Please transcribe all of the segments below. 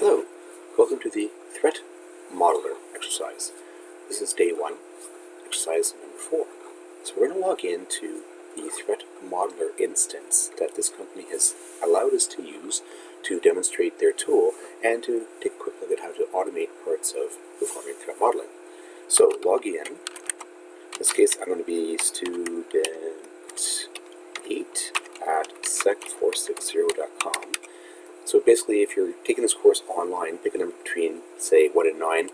Hello, welcome to the Threat Modeler exercise. This is day 1, exercise number 4. So we're going to log into the Threat Modeler instance that this company has allowed us to use to demonstrate their tool and to take a quick look at how to automate parts of performing threat modeling. So log in. In this case, I'm going to be student 8 at SEC460.com. So basically, if you're taking this course online, pick a number between, say, 1 and 9,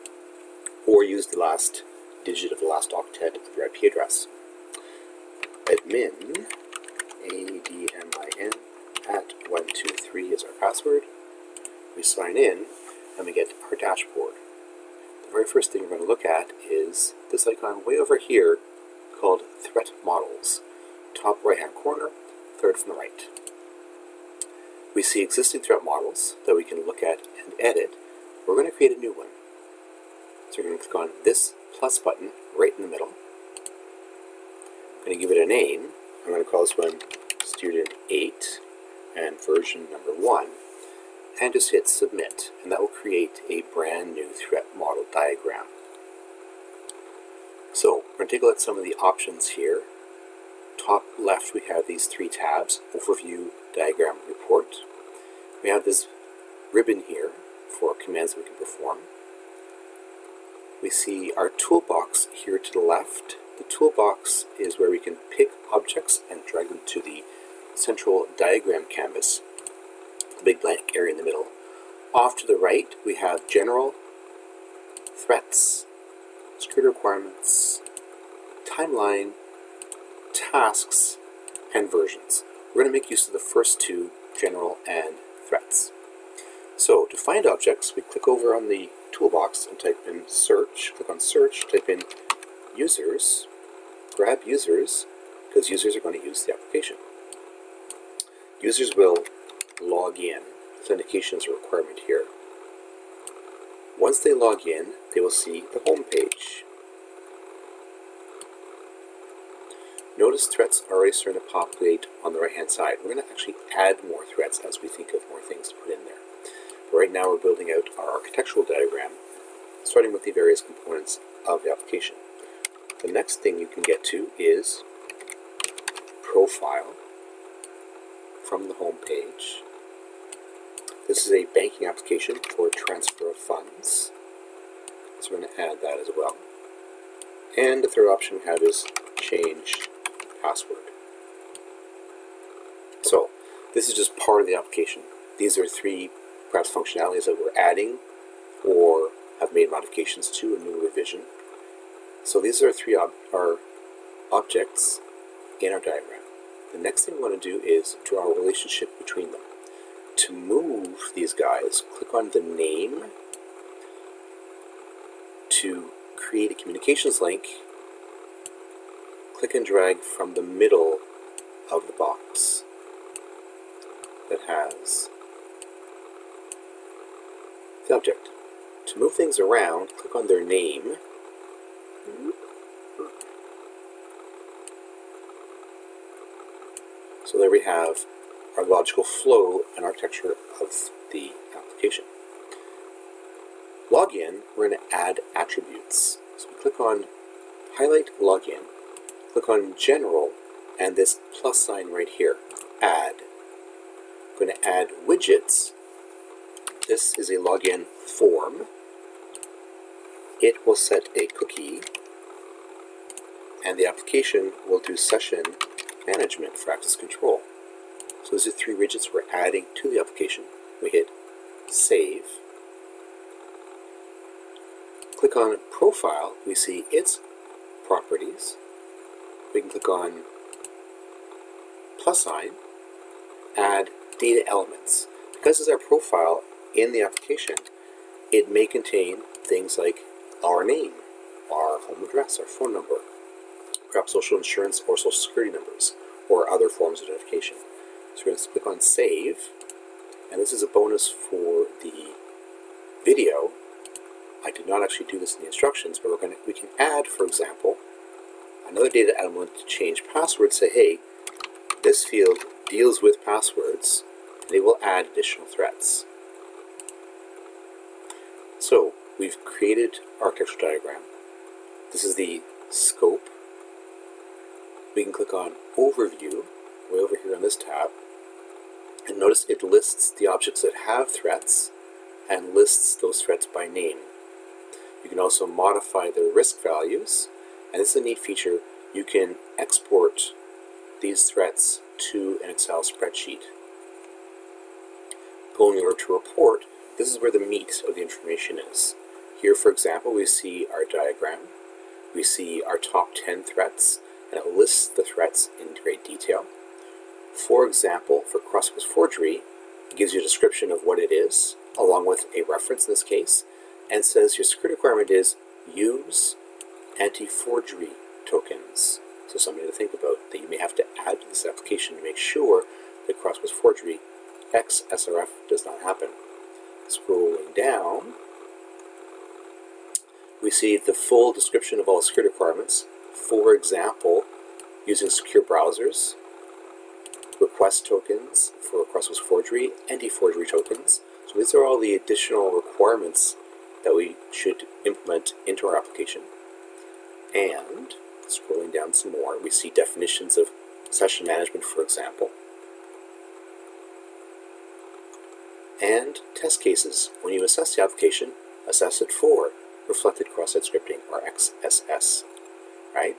or use the last digit of the last octet of your IP address. Admin, ADMIN, at 123 is our password. We sign in, and we get our dashboard. The very first thing we're going to look at is this icon way over here called Threat Models. Top right-hand corner, third from the right. We see existing threat models that we can look at and edit. We're going to create a new one. So we're going to click on this plus button right in the middle. I'm going to give it a name. I'm going to call this one Student 8 and version number 1. And just hit Submit. And that will create a brand new threat model diagram. So we're going to take a look at some of the options here. Top left, we have these 3 tabs: Overview, Diagram, Report. We have this ribbon here for commands that we can perform. We see our toolbox here to the left. The toolbox is where we can pick objects and drag them to the central diagram canvas, the big blank area in the middle. Off to the right, we have General, Threats, Security Requirements, Timeline, Tasks, and Versions. We're going to make use of the first 2, General and Threats. So to find objects, we click over on the toolbox and type in Search. Click on Search, type in Users, grab Users, because users are going to use the application. Users will log in. Authentication is a requirement here. Once they log in, they will see the home page. Notice threats are already starting to populate on the right-hand side. We're going to actually add more threats as we think of more things to put in there. But right now we're building out our architectural diagram, starting with the various components of the application. The next thing you can get to is Profile from the home page. This is a banking application for transfer of funds. So we're going to add that as well. And the third option we have is Change Password. So this is just part of the application. These are 3 perhaps functionalities that we're adding or have made modifications to a new revision. So these are 3 our objects in our diagram. The next thing we want to do is draw a relationship between them. To move these guys, click on the name. To create a communications link, click and drag from the middle of the box that has the object. To move things around, click on their name. So there we have our logical flow and architecture of the application. Login, we're going to add attributes. So we click on Highlight Login, click on General, and this plus sign right here, Add. I'm going to add widgets. This is a login form. It will set a cookie, and the application will do session management for access control. So those are 3 widgets we're adding to the application. We hit Save. Click on Profile. We see its properties. We can click on plus sign, add data elements. Because it's our profile in the application, it may contain things like our name, our home address, our phone number, perhaps social insurance or social security numbers, or other forms of identification. So we're going to click on Save, and this is a bonus for the video. I did not actually do this in the instructions, but we can add, for example, another data element to change password. Say, hey, this field deals with passwords, and it will add additional threats. So we've created our architectural diagram. This is the scope. We can click on Overview, way over here on this tab, and notice it lists the objects that have threats and lists those threats by name. You can also modify their risk values, and this is a neat feature. You can export these threats to an Excel spreadsheet. Going over to Report, this is where the meat of the information is. Here, for example, we see our diagram. We see our top 10 threats, and it lists the threats in great detail. For example, for cross-purpose forgery, it gives you a description of what it is, along with a reference in this case, and says your security requirement is use anti-forgery tokens. So something to think about that you may have to add to this application to make sure that cross-purpose forgery XSRF does not happen. Scrolling down, we see the full description of all security requirements. For example, using secure browsers, request tokens for cross-purpose forgery, anti-forgery tokens. So these are all the additional requirements that we should implement into our application. And scrolling down some more, we see definitions of session management, for example, and test cases. When you assess the application, assess it for reflected cross-site scripting, or XSS, right?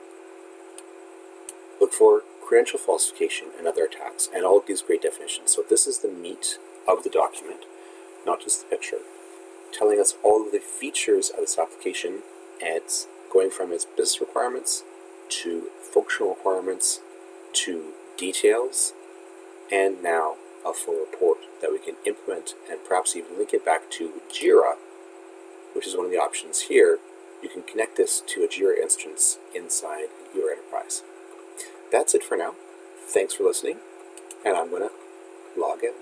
Look for credential falsification and other attacks, and all of these great definitions. So this is the meat of the document, not just the picture, telling us all of the features of this application, and it's going from its business requirements to functional requirements to details, and now a full report that we can implement and perhaps even link it back to Jira, which is one of the options here. You can connect this to a Jira instance inside your enterprise. That's it for now. Thanks for listening, and I'm going to log in.